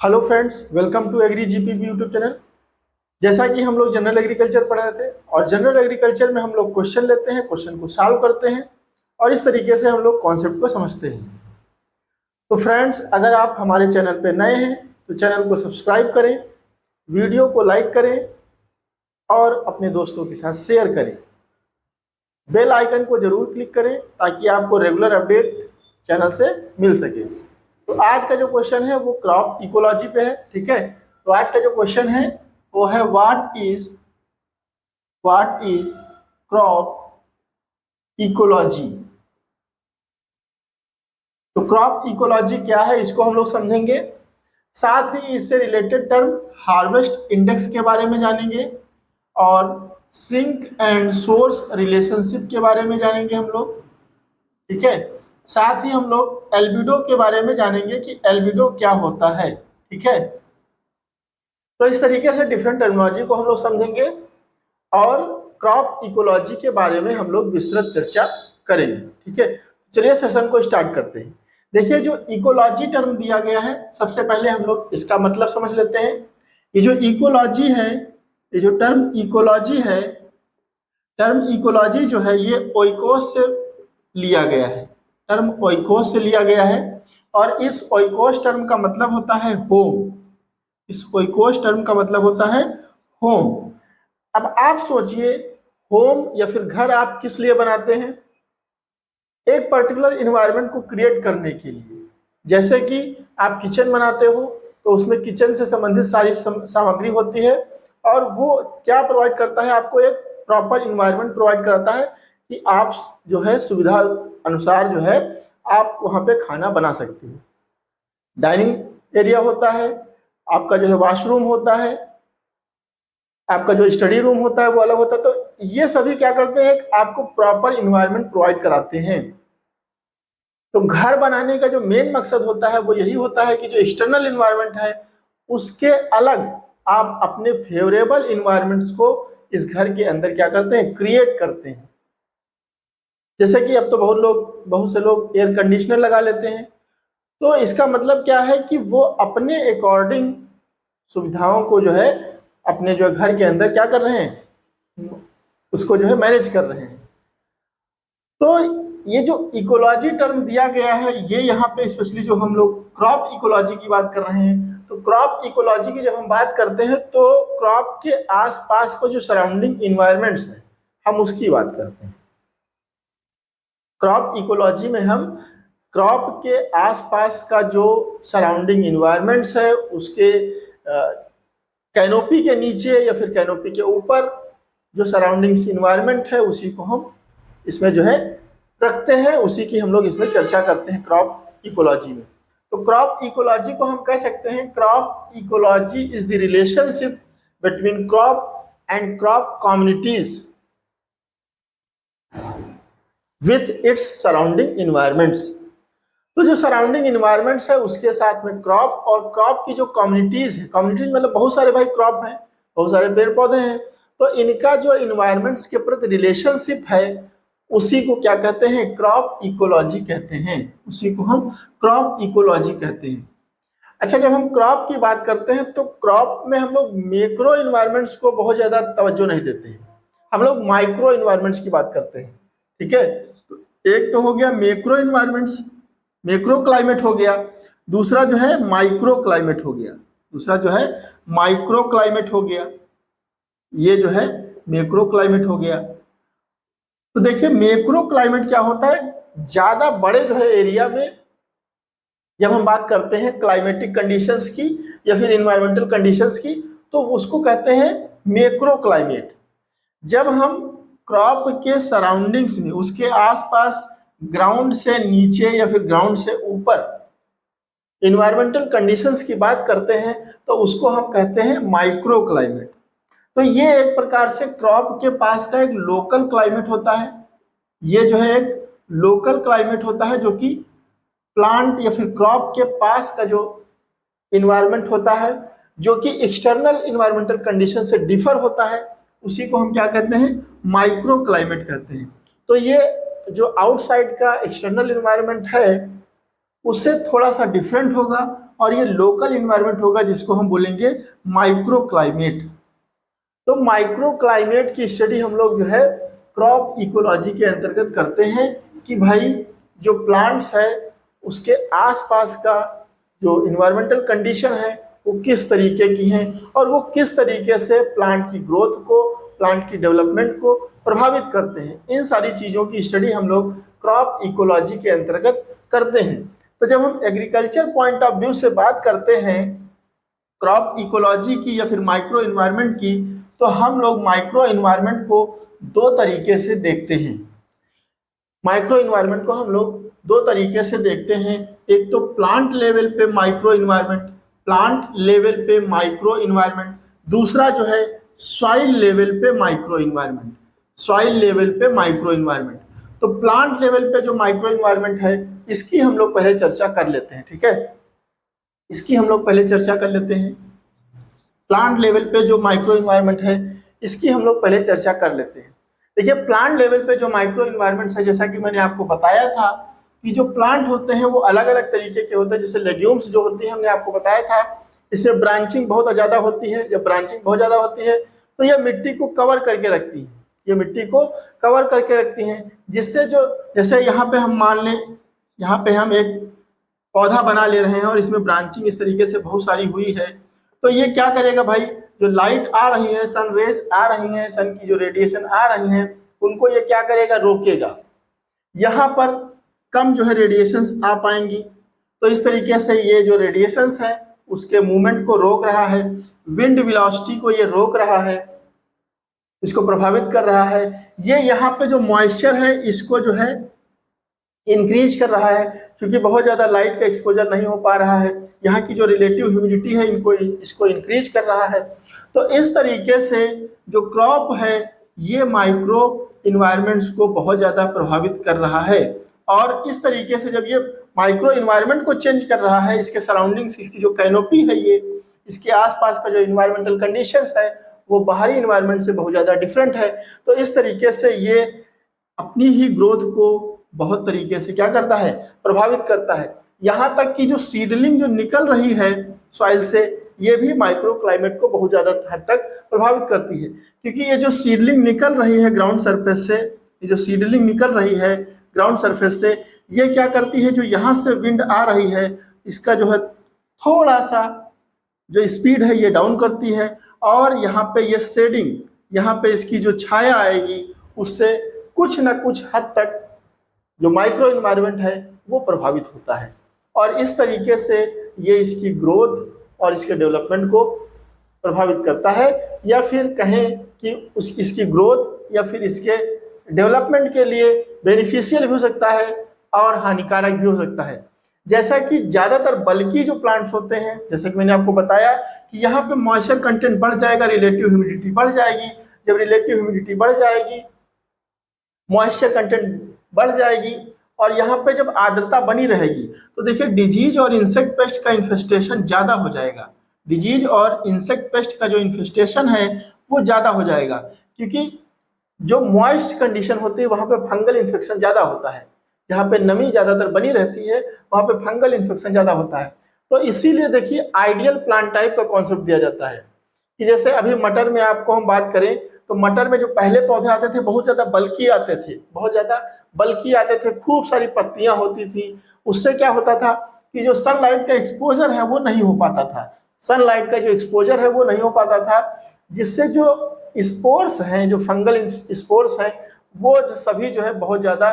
Hello friends, welcome to agri GPP YouTube channel. जैसा कि हम लोग जनरल एग्रीकल्चर पढ़ रहे थे और जनरल एग्रीकल्चर में हम लोग क्वेश्चन लेते हैं, क्वेश्चन को सॉल्व करते हैं और इस तरीके से हम लोग कॉन्सेप्ट को समझते हैं। तो फ्रेंड्स, अगर आप हमारे चैनल पे नए हैं तो चैनल को सब्सक्राइब करें, वीडियो को लाइक करें और अपने दोस्तों के साथ शेयर करें। बेल आइकन को जरूर क्लिक करें ताकि आपको रेगुलर अपडेट चैनल से मिल सके। तो आज का जो क्वेश्चन है वो क्रॉप इकोलॉजी पे है। ठीक है, तो आज का जो क्वेश्चन है वो है व्हाट इज क्रॉप इकोलॉजी। तो क्रॉप इकोलॉजी क्या है इसको हम लोग समझेंगे, साथ ही इससे रिलेटेड टर्म हार्वेस्ट इंडेक्स के बारे में जानेंगे और सिंक एंड सोर्स रिलेशनशिप के बारे में जानेंगे हम लोग। ठीक है, साथ ही हम लोग एल्बिडो के बारे में जानेंगे कि एल्बिडो क्या होता है। ठीक है, तो इस तरीके से डिफरेंट टर्मिनोलॉजी को हम लोग समझेंगे और क्रॉप इकोलॉजी के बारे में हम लोग विस्तृत चर्चा करेंगे। ठीक है, चलिए सेशन को स्टार्ट करते हैं। देखिए, जो इकोलॉजी टर्म दिया गया है, सबसे पहले हम लोग इसका मतलब समझ लेते हैं। ये जो इकोलॉजी है, ये जो टर्म इकोलॉजी है, टर्म इकोलॉजी जो है ये ओइकोस से लिया गया है। टर्म ओइकोस से लिया गया है और इस ओइकोस टर्म का मतलब होता है होम। इस ओइकोस टर्म का मतलब होता है होम। अब आप सोचिए, होम या फिर घर आप किस लिए बनाते हैं? एक पर्टिकुलर इन्वायरमेंट को क्रिएट करने के लिए। जैसे कि आप किचन बनाते हो तो उसमें किचन से संबंधित सारी सामग्री होती है और वो क्या प्रोवाइड करता है, आपको एक प्रॉपर इन्वायरमेंट प्रोवाइड करता है कि आप जो है सुविधा अनुसार जो है आप वहाँ पे खाना बना सकते हो। डाइनिंग एरिया होता है, आपका जो है वॉशरूम होता है, आपका जो स्टडी रूम होता है वो अलग होता है। तो ये सभी क्या करते हैं, आपको प्रॉपर इन्वायरमेंट प्रोवाइड कराते हैं। तो घर बनाने का जो मेन मकसद होता है वो यही होता है कि जो एक्सटर्नल इन्वायरमेंट है उसके अलग आप अपने फेवरेबल इन्वायरमेंट्स को इस घर के अंदर क्या करते हैं, क्रिएट करते हैं। जैसे कि अब तो बहुत से लोग एयर कंडीशनर लगा लेते हैं। तो इसका मतलब क्या है कि वो अपने अकॉर्डिंग सुविधाओं को जो है अपने जो घर के अंदर क्या कर रहे हैं, उसको जो है मैनेज कर रहे हैं। तो ये जो इकोलॉजी टर्म दिया गया है, ये यहाँ पे स्पेशली जो हम लोग क्रॉप इकोलॉजी की बात कर रहे हैं, तो क्रॉप इकोलॉजी की जब हम बात करते हैं तो क्रॉप के आसपास को जो सराउंडिंग इन्वायरमेंट्स है हम उसकी बात करते हैं। क्रॉप इकोलॉजी में हम क्रॉप के आसपास का जो सराउंडिंग इन्वायरमेंट्स है उसके कैनोपी के नीचे या फिर कैनोपी के ऊपर जो सराउंडिंग्स इन्वायरमेंट है उसी को हम इसमें जो है रखते हैं, उसी की हम लोग इसमें चर्चा करते हैं क्रॉप इकोलॉजी में। तो क्रॉप इकोलॉजी को हम कह सकते हैं, crop ecology is the relationship between crop and crop communities with its surrounding environments. तो जो सराउंडिंग इन्वायरमेंट्स है उसके साथ में क्रॉप और क्रॉप की जो कम्युनिटीज है, कम्युनिटीज मतलब बहुत सारे भाई क्रॉप हैं, बहुत सारे पेड़ पौधे हैं, तो इनका जो इन्वायरमेंट्स के प्रति रिलेशनशिप है उसी को क्या कहते हैं, क्रॉप इकोलॉजी कहते हैं। उसी को हम क्रॉप इकोलॉजी कहते हैं। अच्छा, जब हम क्रॉप की बात करते हैं तो क्रॉप में हम लोग मैक्रो इन्वायरमेंट्स को बहुत ज्यादा तवज्जो नहीं देते हैं, हम लोग माइक्रो इन्वायरमेंट्स की बात करते हैं। ठीक है, तो एक तो हो गया मैक्रो इन्वायरमेंट्स, मैक्रो क्लाइमेट हो गया, दूसरा जो है माइक्रो क्लाइमेट हो गया, दूसरा जो है माइक्रो क्लाइमेट हो गया, ये जो है मैक्रो क्लाइमेट हो गया। तो देखिए, मैक्रो क्लाइमेट क्या होता है, ज्यादा बड़े जो है एरिया में जब हम बात करते हैं क्लाइमेटिक कंडीशंस की या फिर इन्वायरमेंटल कंडीशंस की तो उसको कहते हैं मैक्रो क्लाइमेट। जब हम क्रॉप के सराउंडिंग्स में उसके आसपास ग्राउंड से नीचे या फिर ग्राउंड से ऊपर इन्वायरमेंटल कंडीशंस की बात करते हैं तो उसको हम कहते हैं माइक्रो क्लाइमेट। तो ये एक प्रकार से क्रॉप के पास का एक लोकल क्लाइमेट होता है। ये जो है एक लोकल क्लाइमेट होता है जो कि प्लांट या फिर क्रॉप के पास का जो इन्वायरमेंट होता है जो कि एक्सटर्नल इन्वायरमेंटल कंडीशन से डिफर होता है, उसी को हम क्या कहते हैं, माइक्रो क्लाइमेट कहते हैं। तो ये जो आउटसाइड का एक्सटर्नल इन्वायरमेंट है उससे थोड़ा सा डिफरेंट होगा, और ये लोकल इन्वायरमेंट होगा जिसको हम बोलेंगे माइक्रो क्लाइमेट। तो माइक्रो क्लाइमेट की स्टडी हम लोग जो है क्रॉप इकोलॉजी के अंतर्गत करते हैं कि भाई जो प्लांट्स है उसके आसपास का जो इन्वायरमेंटल कंडीशन है वो किस तरीके की हैं, और वो किस तरीके से प्लांट की ग्रोथ को, प्लांट की डेवलपमेंट को प्रभावित करते हैं। इन सारी चीज़ों की स्टडी हम लोग क्रॉप इकोलॉजी के अंतर्गत करते हैं। तो जब हम एग्रीकल्चर पॉइंट ऑफ व्यू से बात करते हैं क्रॉप इकोलॉजी की या फिर माइक्रो इन्वायरमेंट की, तो हम लोग माइक्रो इन्वायरमेंट को दो तरीके से देखते हैं। माइक्रो इन्वायरमेंट को हम लोग दो तरीके से देखते हैं। एक तो प्लांट लेवल पे माइक्रो इन्वायरमेंट, प्लांट लेवल पे माइक्रो इन्वायरमेंट। दूसरा जो है सॉइल लेवल पे माइक्रो इन्वायरमेंट, सॉइल लेवल पे माइक्रो इन्वायरमेंट। तो प्लांट लेवल पे जो माइक्रो इन्वायरमेंट है इसकी हम लोग पहले चर्चा कर लेते हैं, ठीक है। इसकी हम लोग पहले चर्चा कर लेते हैं। प्लांट लेवल पे जो माइक्रो इन्वायरमेंट है इसकी हम लोग पहले चर्चा कर लेते हैं। देखिए प्लांट लेवल पे जो माइक्रो इन्वायरमेंट है, जैसा कि मैंने आपको बताया था कि जो प्लांट होते हैं वो अलग अलग तरीके के होते हैं। जैसे लेग्यूम्स जो होती है, हमने आपको बताया था, इसमें ब्रांचिंग बहुत ज़्यादा होती है। जब ब्रांचिंग बहुत ज़्यादा होती है तो यह मिट्टी को कवर करके रखती है, ये मिट्टी को कवर करके रखती हैं, जिससे जो, जैसे यहाँ पे हम मान लें, यहाँ पे हम एक पौधा बना ले रहे हैं और इसमें ब्रांचिंग इस तरीके से बहुत सारी हुई है, तो ये क्या करेगा भाई, जो लाइट आ रही है, सन रेज आ रही हैं, सन की जो रेडिएशन आ रही हैं, उनको ये क्या करेगा, रोकेगा। यहाँ पर कम जो है रेडिएशंस आ पाएंगी, तो इस तरीके से ये जो रेडिएशंस है उसके मूवमेंट को रोक रहा है। विंड वेलोसिटी को ये रोक रहा है, इसको प्रभावित कर रहा है। ये यहाँ पे जो मॉइस्चर है इसको जो है इंक्रीज कर रहा है, क्योंकि बहुत ज़्यादा लाइट का एक्सपोजर नहीं हो पा रहा है। यहाँ की जो रिलेटिव ह्यूमिडिटी है इसको इंक्रीज कर रहा है। तो इस तरीके से जो क्रॉप है ये माइक्रो इन्वायरमेंट्स को बहुत ज़्यादा प्रभावित कर रहा है। और इस तरीके से जब ये माइक्रो इन्वायरमेंट को चेंज कर रहा है, इसके सराउंडिंग्स, इसकी जो कैनोपी है, ये इसके आसपास का जो इन्वायरमेंटल कंडीशंस है वो बाहरी इन्वायरमेंट से बहुत ज़्यादा डिफरेंट है। तो इस तरीके से ये अपनी ही ग्रोथ को बहुत तरीके से क्या करता है, प्रभावित करता है। यहाँ तक कि जो सीडलिंग जो निकल रही है सॉइल से, ये भी माइक्रो क्लाइमेट को बहुत ज़्यादा हद तक प्रभावित करती है। क्योंकि ये जो सीडलिंग निकल रही है ग्राउंड सरफेस से, ये जो सीडलिंग निकल रही है ग्राउंड सरफेस से, ये क्या करती है, जो यहाँ से विंड आ रही है इसका जो है थोड़ा सा जो स्पीड है ये डाउन करती है, और यहाँ पे ये शेडिंग, यहाँ पे इसकी जो छाया आएगी उससे कुछ ना कुछ हद तक जो माइक्रो इन्वायरमेंट है वो प्रभावित होता है। और इस तरीके से ये इसकी ग्रोथ और इसके डेवलपमेंट को प्रभावित करता है, या फिर कहें कि इसकी ग्रोथ या फिर इसके डेवलपमेंट के लिए बेनिफिशियल भी हो सकता है और हानिकारक भी हो सकता है। जैसा कि ज़्यादातर बल्कि जो प्लांट्स होते हैं, जैसा कि मैंने आपको बताया कि यहाँ पे मॉइस्चर कंटेंट बढ़ जाएगा, रिलेटिव ह्यूमिडिटी बढ़ जाएगी। जब रिलेटिव ह्यूमिडिटी बढ़ जाएगी, मॉइस्चर कंटेंट बढ़ जाएगी, और यहाँ पे जब आर्द्रता बनी रहेगी तो देखिए डिजीज और इंसेक्ट पेस्ट का इन्फेस्टेशन ज़्यादा हो जाएगा। डिजीज और इंसेक्ट पेस्ट का जो इन्फेस्टेशन है वो ज़्यादा हो जाएगा, क्योंकि जो मॉइस्ट कंडीशन होती है वहाँ पे फंगल इन्फेक्शन ज़्यादा होता है। जहाँ पे नमी ज़्यादातर बनी रहती है वहाँ पे फंगल इन्फेक्शन ज़्यादा होता है। तो इसीलिए देखिए आइडियल प्लांट टाइप का कॉन्सेप्ट दिया जाता है कि जैसे अभी मटर में आपको हम बात करें तो मटर में जो पहले पौधे आते थे बहुत ज़्यादा बल्कि आते थे, बहुत ज़्यादा बल्कि आते थे, खूब सारी पत्तियां होती थी। उससे क्या होता था कि जो सनलाइट का एक्सपोजर है वो नहीं हो पाता था, सनलाइट का जो एक्सपोजर है वो नहीं हो पाता था, जिससे जो स्पोर्स हैं, जो फंगल स्पोर्स हैं, वो सभी जो है बहुत ज़्यादा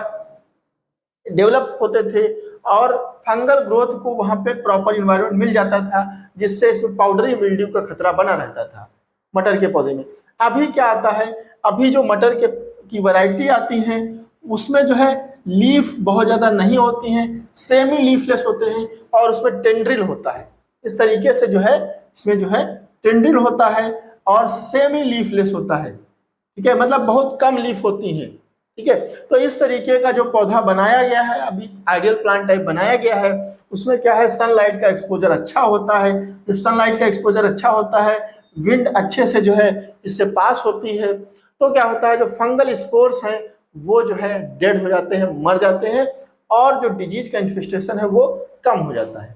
डेवलप होते थे और फंगल ग्रोथ को वहाँ पे प्रॉपर इन्वायरमेंट मिल जाता था, जिससे इसमें पाउडरी मिल्ड्यू का खतरा बना रहता था मटर के पौधे में। अभी क्या आता है, अभी जो मटर के की वैरायटी आती हैं उसमें जो है लीफ बहुत ज़्यादा नहीं होती हैं, सेमी लीफलेस होते हैं और उसमें टेंड्रिल होता है। इस तरीके से जो है इसमें जो है टेंड्रिल होता है और सेमी लीफलेस होता है, ठीक है, मतलब बहुत कम लीफ होती हैं, ठीक है। तो इस तरीके का जो पौधा बनाया गया है, अभी आइडियल प्लांट टाइप बनाया गया है, उसमें क्या है, सनलाइट का एक्सपोजर अच्छा होता है। जब सनलाइट का एक्सपोजर अच्छा होता है, विंड अच्छे से जो है इससे पास होती है, तो क्या होता है, जो फंगल स्पोर्स हैं वो जो है डेड हो जाते हैं, मर जाते हैं, और जो डिजीज का इन्फेस्टेशन है वो कम हो जाता है।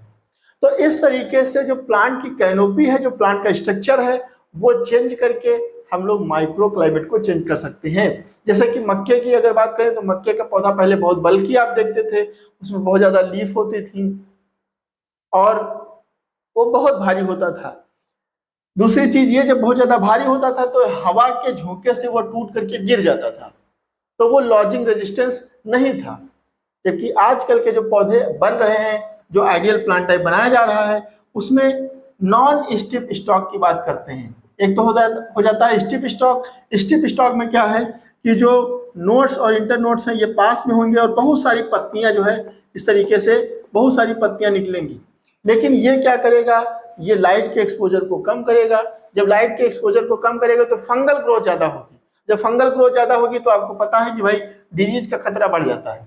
तो इस तरीके से जो प्लांट की कैनोपी है, जो प्लांट का स्ट्रक्चर है, वो चेंज करके हम लोग माइक्रो क्लाइमेट को चेंज कर सकते हैं। जैसे कि मक्के की अगर बात करें तो मक्के का पौधा पहले बहुत बल्कि आप देखते थे, उसमें बहुत ज्यादा लीफ होती थी और वो बहुत भारी होता था। दूसरी चीज ये, जब बहुत ज्यादा भारी होता था तो हवा के झोंके से वो टूट करके गिर जाता था, तो वो लॉजिंग रेजिस्टेंस नहीं था। जबकि आजकल के जो पौधे बन रहे हैं, जो आइडियल प्लांट टाइप बनाया जा रहा है, उसमें नॉन स्टिप स्टॉक की बात करते हैं। एक तो हो जाता है स्टिप स्टॉक। स्टिप स्टॉक में क्या है कि जो नोड्स और इंटर नोड्स हैं ये पास में होंगे और बहुत सारी पत्तियां जो है इस तरीके से बहुत सारी पत्तियां निकलेंगी। लेकिन ये क्या करेगा, ये लाइट के एक्सपोजर को कम करेगा। जब लाइट के एक्सपोजर को कम करेगा तो फंगल ग्रोथ ज्यादा होगी। जब फंगल ग्रोथ ज्यादा होगी तो आपको पता है कि भाई डिजीज का खतरा बढ़ जाता है।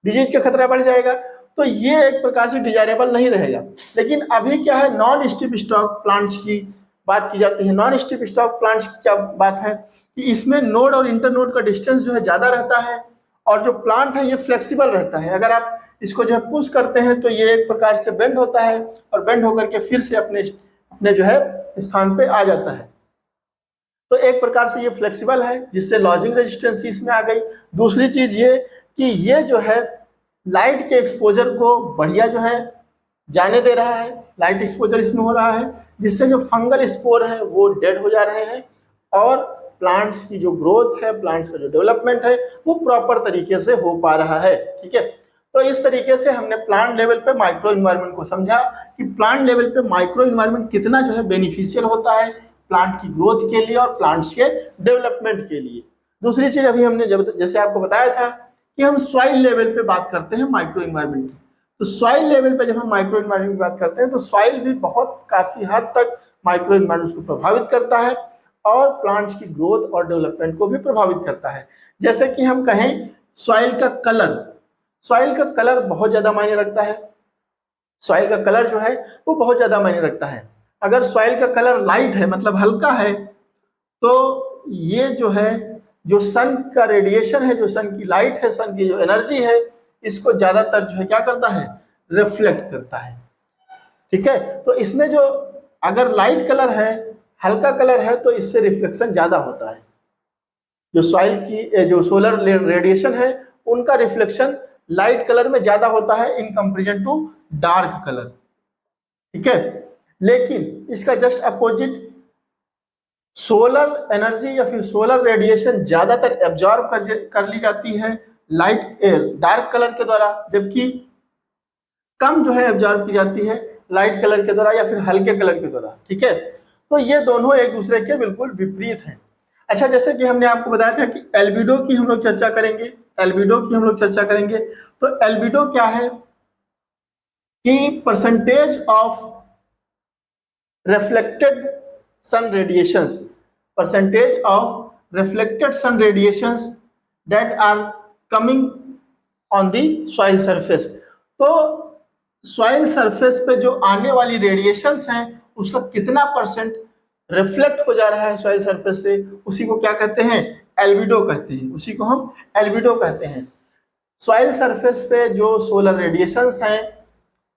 डिजीज का खतरा बढ़ जाएगा तो ये एक प्रकार से डिजायरेबल नहीं रहेगा। लेकिन अभी क्या है, नॉन स्टिप स्टॉक प्लांट्स की बात की जाती है। नॉन स्टिप स्टॉक प्लांट्स की क्या बात है कि इसमें नोड और इंटर नोड का डिस्टेंस जो है ज्यादा रहता है और जो प्लांट है ये फ्लेक्सिबल रहता है। अगर आप इसको जो है पुश करते हैं तो ये एक प्रकार से बेंड होता है और बेंड होकर के फिर से अपने अपने जो है स्थान पे आ जाता है। तो एक प्रकार से ये फ्लेक्सिबल है, जिससे लॉजिंग रेजिस्टेंस इसमें आ गई। दूसरी चीज ये कि ये जो है लाइट के एक्सपोजर को बढ़िया जो है जाने दे रहा है, लाइट एक्सपोजर इसमें हो रहा है, जिससे जो फंगल स्पोर है वो डेड हो जा रहे हैं और प्लांट्स की जो ग्रोथ है, प्लांट्स का जो डेवलपमेंट है वो प्रॉपर तरीके से हो पा रहा है। ठीक है, तो इस तरीके से हमने प्लांट लेवल पे माइक्रो इन्वायरमेंट को समझा कि प्लांट लेवल पे माइक्रो इन्वायरमेंट कितना जो है बेनिफिशियल होता है प्लांट की ग्रोथ के लिए और प्लांट्स के डेवलपमेंट के लिए। दूसरी चीज अभी हमने जैसे आपको बताया था कि हम सॉइल लेवल पे बात करते हैं माइक्रो इन्वायरमेंट की। तो सॉइल लेवल पे जब हम माइक्रो इन्वायरमेंट की बात करते हैं तो सॉइल भी बहुत काफी हद तक माइक्रो इन्वायरमेंट को प्रभावित करता है और प्लांट्स की ग्रोथ और डेवलपमेंट को भी प्रभावित करता है। जैसे कि हम कहें सॉइल का कलर, सॉइल का कलर बहुत ज्यादा मायने रखता है। सॉइल का कलर जो है वो बहुत ज्यादा मायने रखता है। अगर सॉइल का कलर लाइट है, मतलब हल्का है, तो ये जो है जो सन का रेडिएशन है, जो सन की लाइट है, सन की जो एनर्जी है, इसको ज्यादातर जो है क्या करता है, रिफ्लेक्ट करता है। ठीक है, तो इसमें जो अगर लाइट कलर है, हल्का कलर है, तो इससे रिफ्लेक्शन ज्यादा होता है। जो सॉइल की जो सोलर रेडिएशन है उनका रिफ्लेक्शन लाइट कलर में ज्यादा होता है in comparison to dark colour. ठीक है, लेकिन इसका जस्ट अपोजिट सोलर एनर्जी या फिर सोलर रेडिएशन ज्यादातर एब्जॉर्ब कर ली जाती है लाइट डार्क कलर के द्वारा, जबकि कम जो है एब्जॉर्ब की जाती है लाइट कलर के द्वारा या फिर हल्के कलर के द्वारा। ठीक है, तो ये दोनों एक दूसरे के बिल्कुल विपरीत हैं। अच्छा, जैसे कि हमने आपको बताया था कि एल्बिडो की हम लोग चर्चा करेंगे, एल्बिडो की हम लोग चर्चा करेंगे। तो एल्बिडो क्या है कि percentage of reflected sun radiations, percentage of reflected sun radiations that are coming on the soil surface. तो सॉइल सरफेस पे जो आने वाली रेडिएशंस हैं उसका कितना परसेंट रिफ्लेक्ट हो जा रहा है सॉइल सरफेस से, उसी को क्या कहते हैं, एल्बिडो कहते हैं। उसी को हम एल्बिडो कहते हैं। सॉइल सरफेस पे जो सोलर रेडिएशंस हैं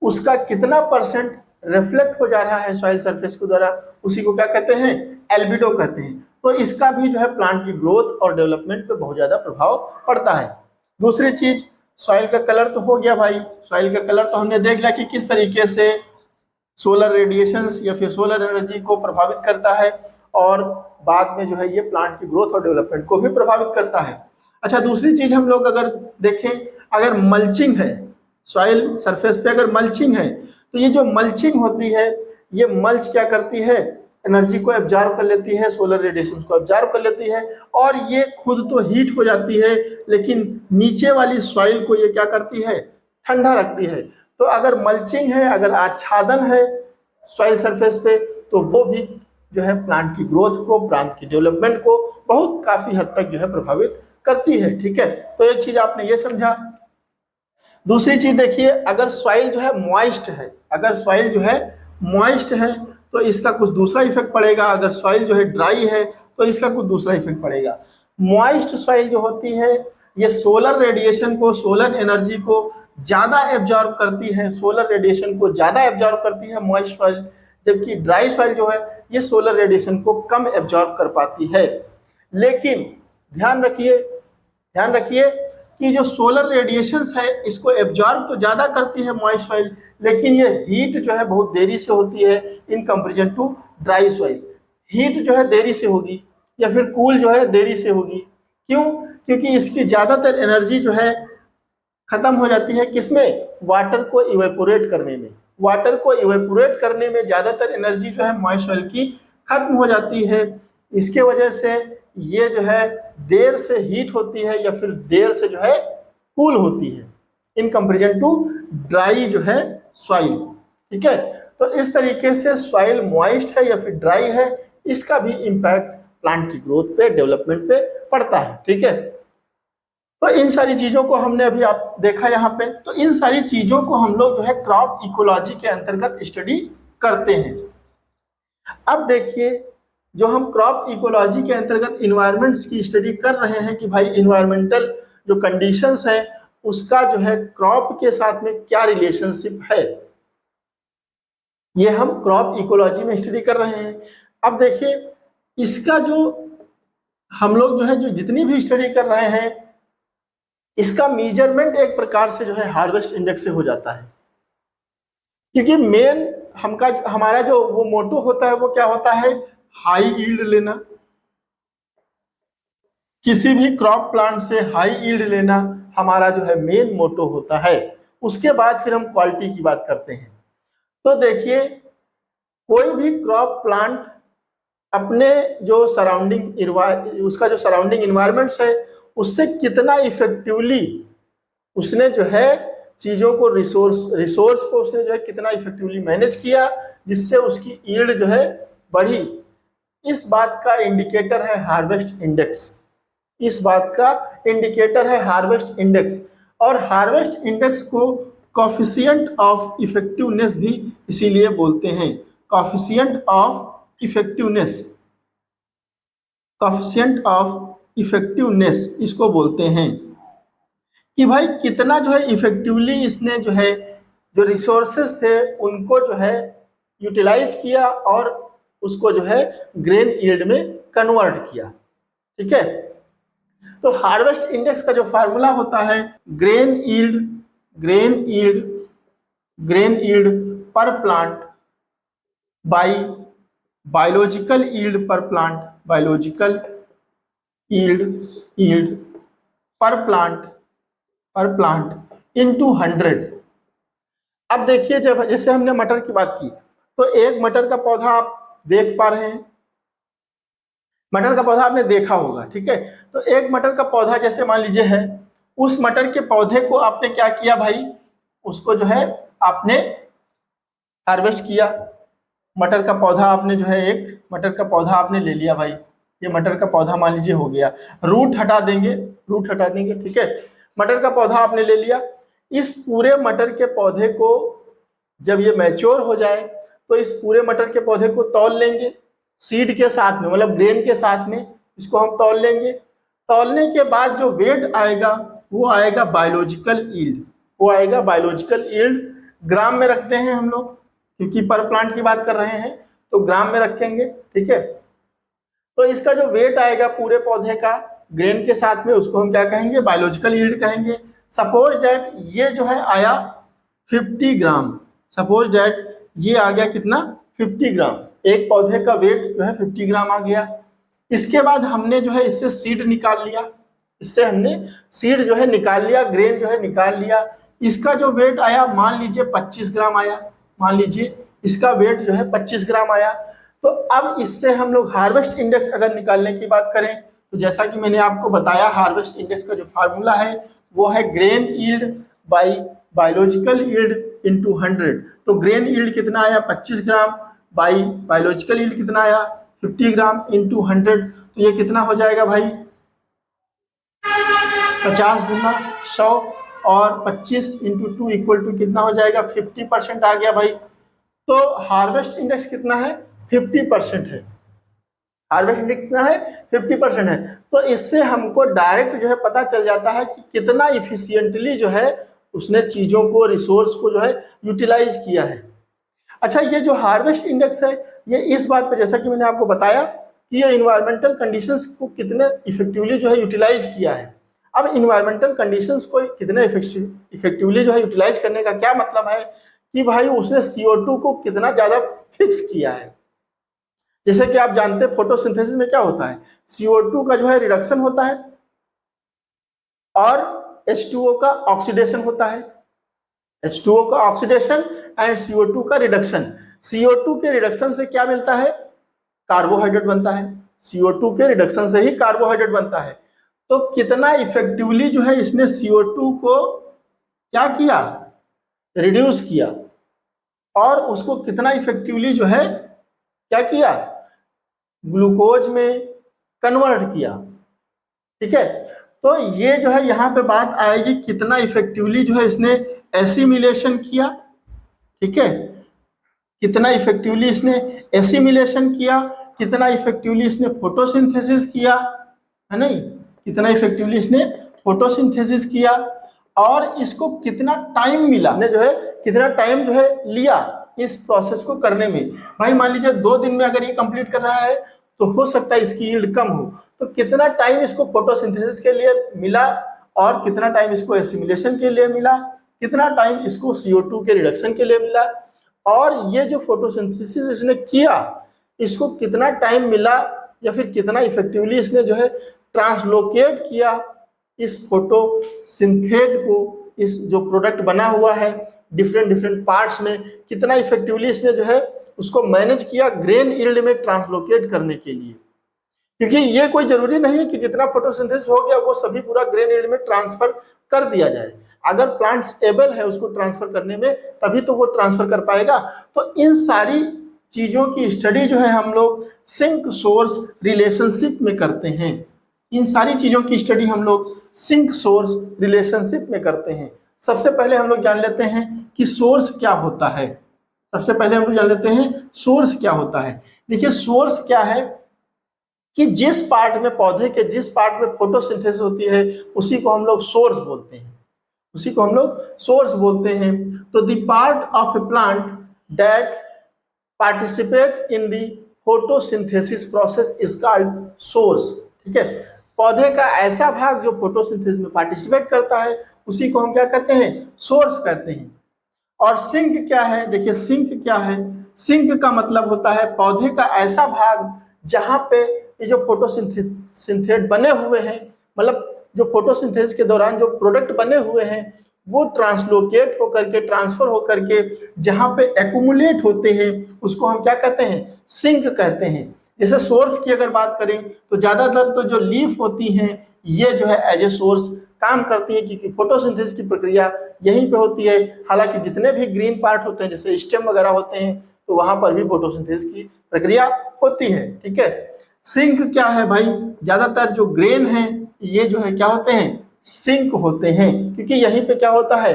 उसका कितना परसेंट रिफ्लेक्ट हो जा रहा है सॉइल सरफेस के द्वारा, उसी को क्या कहते हैं, एल्बिडो कहते हैं। तो इसका भी जो है प्लांट की ग्रोथ और डेवलपमेंट पे बहुत ज्यादा प्रभाव पड़ता है। दूसरी चीज, सॉइल का कलर तो हो गया भाई, सॉइल का कलर तो हमने देख लिया कि किस तरीके से सोलर रेडिएशंस या फिर सोलर एनर्जी को प्रभावित करता है और बाद में जो है ये प्लांट की ग्रोथ और डेवलपमेंट को भी प्रभावित करता है। अच्छा, दूसरी चीज हम लोग अगर देखें, अगर मल्चिंग है सॉइल सरफेस पे, अगर मल्चिंग है तो ये जो मल्चिंग होती है, ये मल्च क्या करती है, एनर्जी को एब्जॉर्ब कर लेती है, सोलर रेडिएशन को एब्जॉर्ब कर लेती है और ये खुद तो हीट हो जाती है लेकिन नीचे वाली सॉइल को ये क्या करती है, ठंडा रखती है। तो अगर मल्चिंग है, अगर आच्छादन है सॉइल सरफेस पे, तो वो भी जो है प्लांट की ग्रोथ को, प्लांट की डेवलपमेंट को बहुत काफी हद तक जो है प्रभावित करती है। ठीक है, तो एक चीज आपने ये समझा। दूसरी चीज देखिए, अगर सॉइल जो है मॉइस्ट है, अगर सॉइल जो है मॉइस्ट है तो इसका कुछ दूसरा इफेक्ट पड़ेगा, अगर सॉइल जो है ड्राई है तो इसका कुछ दूसरा इफेक्ट पड़ेगा। मॉइस्ट सॉइल जो होती है ये सोलर रेडिएशन को, सोलर एनर्जी को ज्यादा एब्जॉर्ब करती है, सोलर रेडिएशन को ज्यादा एब्जॉर्ब करती है मॉइस्ट सॉइल, जबकि ड्राई सॉइल जो है ये सोलर रेडिएशन को कम एब्जॉर्ब कर पाती है। लेकिन ध्यान रखिए कि जो सोलर रेडिएशंस है इसको एब्जॉर्ब तो ज्यादा करती है मॉइस्ट सॉइल, लेकिन ये हीट जो है बहुत देरी से होती है in comparison to dry soil. Heat जो है देरी से होगी या फिर कूल जो है देरी से होगी। क्यों? क्योंकि इसकी ज्यादातर एनर्जी जो है खत्म हो जाती है किसमें? वाटर को इवेपोरेट करने में। वाटर को इवेपोरेट करने में ज्यादातर एनर्जी जो है मॉइस्ट सॉइल की खत्म हो जाती है। इसके वजह से ये जो है देर से हीट होती है या फिर देर से जो है कूल होती है इन कंपेरिजन टू ड्राई जो है सॉइल। ठीक है, तो इस तरीके से सॉइल मॉइस्ट है या फिर ड्राई है, इसका भी इम्पैक्ट प्लांट की ग्रोथ पे, डेवलपमेंट पे पड़ता है। ठीक है, तो इन सारी चीजों को हमने अभी आप देखा यहाँ पे। तो इन सारी चीजों को हम लोग जो है क्रॉप इकोलॉजी के अंतर्गत स्टडी करते हैं। अब देखिए, जो हम क्रॉप इकोलॉजी के अंतर्गत इन्वायरमेंट्स की स्टडी कर रहे हैं कि भाई इन्वायरमेंटल जो कंडीशंस है उसका जो है क्रॉप के साथ में क्या रिलेशनशिप है, ये हम क्रॉप इकोलॉजी में स्टडी कर रहे हैं। अब देखिए, इसका जो हम लोग जो है जो जितनी भी स्टडी कर रहे हैं इसका मेजरमेंट एक प्रकार से जो है हार्वेस्ट इंडेक्स से हो जाता है, क्योंकि मेन हमारा जो वो मोटो होता है वो क्या होता है? हाई यील्ड लेना। किसी भी क्रॉप प्लांट से हाई यील्ड लेना हमारा जो है मेन मोटो होता है। उसके बाद फिर हम क्वालिटी की बात करते हैं। तो देखिए, कोई भी क्रॉप प्लांट अपने जो उसका जो सराउंडिंग इन्वायरमेंट्स है उससे कितना इफेक्टिवली उसने जो है चीजों को रिसोर्स को उसने जो है कितना इफेक्टिवली मैनेज किया जिससे उसकी यील्ड जो है बढ़ी, इस बात का इंडिकेटर है हार्वेस्ट इंडेक्स। इस बात का इंडिकेटर है हार्वेस्ट इंडेक्स। और हार्वेस्ट इंडेक्स को कॉफिशिएंट ऑफ इफेक्टिवनेस भी इसीलिए बोलते हैं। Coefficient of effectiveness, coefficient of effectiveness इसको बोलते हैं कि भाई कितना जो है इफेक्टिवली इसने जो है जो रिसोर्सेस थे उनको जो है यूटिलाइज किया और उसको जो है ग्रेन यील्ड में कन्वर्ट किया। ठीक है, तो हार्वेस्ट इंडेक्स का जो फार्मूला होता है ग्रेन यील्ड पर प्लांट बाई बायोलॉजिकल यील्ड पर प्लांट, बायोलॉजिकल यील्ड पर प्लांट इनटू 100। अब देखिए, जब जैसे हमने मटर की बात की तो एक मटर का पौधा आप देख पा रहे हैं, मटर का पौधा आपने देखा होगा। ठीक है, तो एक मटर का पौधा जैसे मान लीजिए है, उस मटर के पौधे को आपने क्या किया भाई, उसको जो है आपने हार्वेस्ट किया। मटर का पौधा आपने जो है एक मटर का पौधा आपने ले लिया भाई, ये मटर का पौधा मान लीजिए हो गया। रूट हटा देंगे। ठीक है, मटर का पौधा आपने ले लिया। इस पूरे मटर के पौधे को जब ये मैच्योर हो जाए तो इस पूरे मटर के पौधे को तौल लेंगे सीड के साथ में, मतलब ग्रेन के साथ में इसको हम तौल लेंगे। तौलने के बाद जो वेट आएगा वो आएगा बायोलॉजिकल यील्ड, वो आएगा बायोलॉजिकल यील्ड। ग्राम में रखते हैं हम लोग, क्योंकि पर प्लांट की बात कर रहे हैं तो ग्राम में रखेंगे। ठीक है, तो इसका जो वेट आएगा पूरे पौधे का ग्रेन के साथ में उसको हम क्या कहेंगे? बायोलॉजिकल यील्ड कहेंगे। सपोज दैट ये जो है आया 50 ग्राम, सपोज दैट ये आ गया कितना? 50 ग्राम। एक पौधे का वेट जो है 50 ग्राम आ गया। इसके बाद हमने जो है इससे सीड निकाल लिया, इससे हमने सीड जो है निकाल लिया, ग्रेन जो है निकाल लिया। इसका जो वेट आया मान लीजिए 25 ग्राम आया, मान लीजिए इसका वेट जो है 25 ग्राम आया। तो अब इससे हम लोग हार्वेस्ट इंडेक्स अगर निकालने की बात करें तो जैसा कि मैंने आपको बताया हार्वेस्ट इंडेक्स का जो फार्मूला है वो है grain yield by biological yield into 100। तो ग्रेन यील्ड कितना आया? 25 ग्राम बाई बायोलॉजिकल यील्ड कितना आया? 50 ग्राम इनटू 100। तो ये कितना हो जाएगा भाई? 50 गुना 100 और 25 इंटू 2 इक्वल टू कितना हो जाएगा? 50% आ गया भाई। तो हार्वेस्ट इंडेक्स कितना है? 50% है। हार्वेस्ट इंडेक्स कितना है? 50% है। तो इससे हमको डायरेक्ट जो है पता चल जाता है कि कितना इफिशियंटली जो है उसने चीजों को, रिसोर्स को जो है यूटिलाइज किया है। अच्छा, ये जो हार्वेस्ट इंडेक्स है ये इस बात पे, जैसा कि मैंने आपको बताया कि ये इन्वायरमेंटल कंडीशंस को कितने इफेक्टिवली जो है यूटिलाइज किया है। अब इन्वायरमेंटल कंडीशंस को कितने इफेक्टिवली जो है यूटिलाइज करने का क्या मतलब है कि भाई उसने CO2 को कितना ज्यादा फिक्स किया है। जैसे कि आप जानते हैं फोटोसिंथेसिस में क्या होता है, CO2 का जो है रिडक्शन होता है और H2O का ऑक्सीडेशन होता है। H2O का ऑक्सीडेशन एंड CO2 का रिडक्शन। CO2 के रिडक्शन से क्या मिलता है, कार्बोहाइड्रेट बनता है। CO2 के रिडक्शन से ही कार्बोहाइड्रेट बनता है। तो कितना इफेक्टिवली जो है इसने CO2 को क्या किया, रिड्यूस किया, और उसको कितना इफेक्टिवली जो है क्या किया, ग्लूकोज में कन्वर्ट किया। ठीक है, तो ये जो है यहाँ पे बात आएगी कितना इफेक्टिवली जो है इसने एसिमिलेशन किया। ठीक है, कितना इफेक्टिवली इसने एसिमिलेशन किया, कितना इफेक्टिवली इसने फोटोसिंथेसिस किया, है नहीं, कितना इफेक्टिवली इसने फोटोसिंथेसिस किया, और इसको कितना टाइम मिला, इसने जो है कितना टाइम जो है लिया इस प्रोसेस को करने में। भाई मान लीजिए 2 दिन में अगर ये कंप्लीट कर रहा है तो हो सकता है इसकी यील्ड कम हो, तो कितना टाइम इसको फोटोसिंथेसिस के लिए मिला और कितना टाइम इसको एसिमिलेशन के लिए मिला, कितना टाइम इसको CO2 के रिडक्शन के लिए मिला, और ये जो फोटोसिंथेसिस इसने किया इसको कितना टाइम मिला या फिर कितना इफेक्टिवली इसने जो है ट्रांसलोकेट किया इस फोटोसिंथेट को, इस जो प्रोडक्ट बना हुआ है डिफरेंट डिफरेंट पार्ट्स में, कितना इफेक्टिवली इसने जो है उसको मैनेज किया ग्रेन यील्ड में ट्रांसलोकेट करने के लिए। क्योंकि ये कोई जरूरी नहीं है कि जितना फोटोसिंथेसिस हो गया वो सभी पूरा ग्रेन यील्ड में ट्रांसफर कर दिया जाए। अगर प्लांट्स एबल है उसको ट्रांसफर करने में तभी तो वो ट्रांसफर कर पाएगा। तो इन सारी चीजों की स्टडी जो है हम लोग सिंक सोर्स रिलेशनशिप में करते हैं। इन सारी चीजों की स्टडी हम लोग सिंक सोर्स रिलेशनशिप में करते हैं। सबसे पहले हम लोग जान लेते हैं कि सोर्स क्या होता है। सबसे पहले हम लोग जान लेते हैं सोर्स क्या होता है। देखिए सोर्स क्या है कि जिस पार्ट में, पौधे के जिस पार्ट में फोटोसिंथेसिस होती है उसी को हम लोग सोर्स बोलते हैं, उसी को हम लोग सोर्स बोलते हैं। तो the part of A plant that participate in the photosynthesis process is called source. ठीक है, पौधे का ऐसा भाग जो फोटोसिंथेसिस में पार्टिसिपेट करता है उसी को हम क्या कहते हैं, सोर्स कहते हैं। और सिंक क्या है, देखिए सिंक क्या है, सिंक का मतलब होता है पौधे का ऐसा भाग जहां पे ये जो फोटोसिंथेट बने हुए हैं, मतलब जो फोटोसिंथेसिस के दौरान जो प्रोडक्ट बने हुए हैं वो ट्रांसलोकेट होकर के, ट्रांसफर होकर के जहां पे एक्यूमुलेट होते हैं उसको हम क्या कहते हैं, सिंक कहते हैं। जैसे सोर्स की अगर बात करें तो ज्यादातर तो जो लीफ होती हैं ये जो है एज ए सोर्स काम करती है, क्योंकि फोटोसिंथेसिस की प्रक्रिया यहीं पे होती है। हालांकि जितने भी ग्रीन पार्ट होते हैं जैसे स्टेम वगैरह होते हैं तो वहां पर भी फोटोसिंथेसिस की प्रक्रिया होती है। ठीक है, सिंक क्या है भाई, ज्यादातर जो ग्रेन है ये जो है क्या होते हैं, सिंक होते हैं, क्योंकि यहीं पे क्या होता है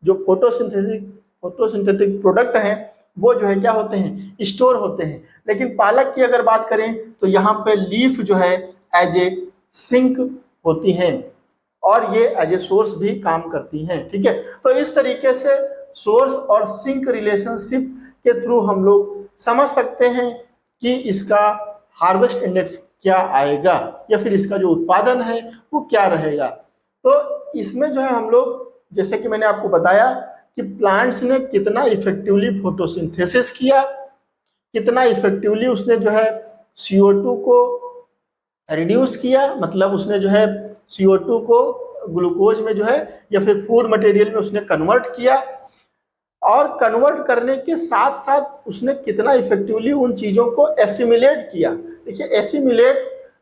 जो फोटोसिंथेटिक प्रोडक्ट हैं वो जो है क्या होते हैं, स्टोर होते हैं। लेकिन पालक की अगर बात करें तो यहाँ पे लीफ जो है एज ए सिंक होती हैं और ये एज ए सोर्स भी काम करती हैं। ठीक है, तो इस तरीके से सोर्स और सिंक रिलेशनशिप के थ्रू हम लोग समझ सकते हैं कि इसका हार्वेस्ट इंडेक्स क्या आएगा या फिर इसका जो उत्पादन है वो क्या रहेगा। तो इसमें जो है हम लोग, जैसे कि मैंने आपको बताया कि प्लांट्स ने कितना इफेक्टिवली फोटोसिंथेसिस किया, कितना इफेक्टिवली उसने जो है CO2 को रिड्यूस किया, मतलब उसने जो है CO2 को ग्लूकोज में जो है या फिर फूड मटेरियल में उसने कन्वर्ट किया, और कन्वर्ट करने के साथ साथ उसने कितना इफेक्टिवली उन चीजों को एसिमिलेट किया। देखिए एसिमिलेट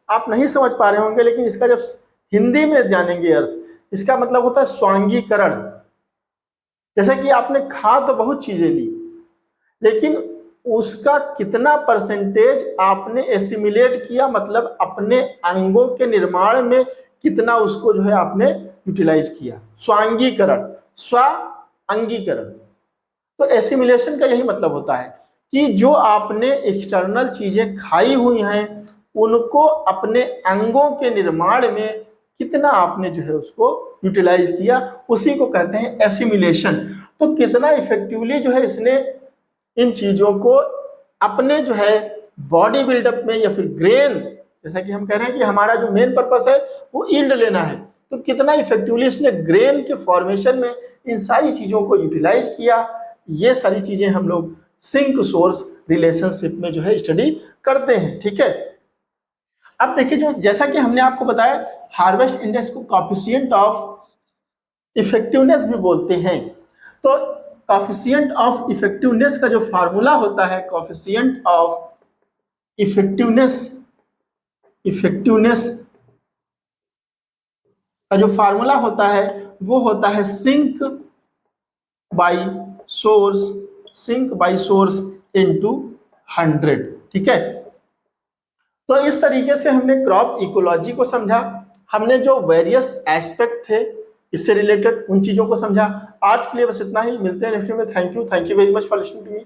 आप नहीं समझ पा रहे होंगे, लेकिन इसका जब हिंदी में जानेंगे अर्थ, इसका मतलब होता है स्वांगीकरण। जैसे कि आपने खा तो बहुत चीजें ली, लेकिन उसका कितना परसेंटेज आपने एसिमिलेट किया, मतलब अपने अंगों के निर्माण में कितना उसको जो है आपने यूटिलाइज किया। स्वांगीकरण, स्व अंगीकरण। तो एसिमिलेशन का यही मतलब होता है कि जो आपने एक्सटर्नल चीजें खाई हुई हैं उनको अपने अंगों के निर्माण में कितना आपने जो है उसको यूटिलाइज किया, उसी को कहते हैं एसिमिलेशन। तो कितना इफेक्टिवली जो है इसने इन चीजों को अपने जो है बॉडी बिल्डअप में या फिर ग्रेन, जैसा कि हम कह रहे हैं कि हमारा जो मेन पर्पस है वो यील्ड लेना है, तो कितना इफेक्टिवली इसने ग्रेन के फॉर्मेशन में इन सारी चीजों को यूटिलाइज किया, ये सारी चीजें हम लोग सिंक सोर्स रिलेशनशिप में जो है स्टडी करते हैं। ठीक है, अब देखिए जो जैसा कि हमने आपको बताया हार्वेस्ट इंडेक्स को कॉफिशिएंट ऑफ इफेक्टिवनेस भी बोलते हैं। तो कॉफिशिएंट ऑफ इफेक्टिवनेस का जो फार्मूला होता है, कॉफिशिएंट ऑफ इफेक्टिवनेस का जो फार्मूला होता है वो होता है सिंक बाई सोर्स इनटू 100। ठीक है, तो इस तरीके से हमने क्रॉप इकोलॉजी को समझा, हमने जो वेरियस एस्पेक्ट थे इससे रिलेटेड उन चीजों को समझा। आज के लिए बस इतना ही, मिलते हैं नेक्स्ट वीडियो में। Thank you very much for listening to me.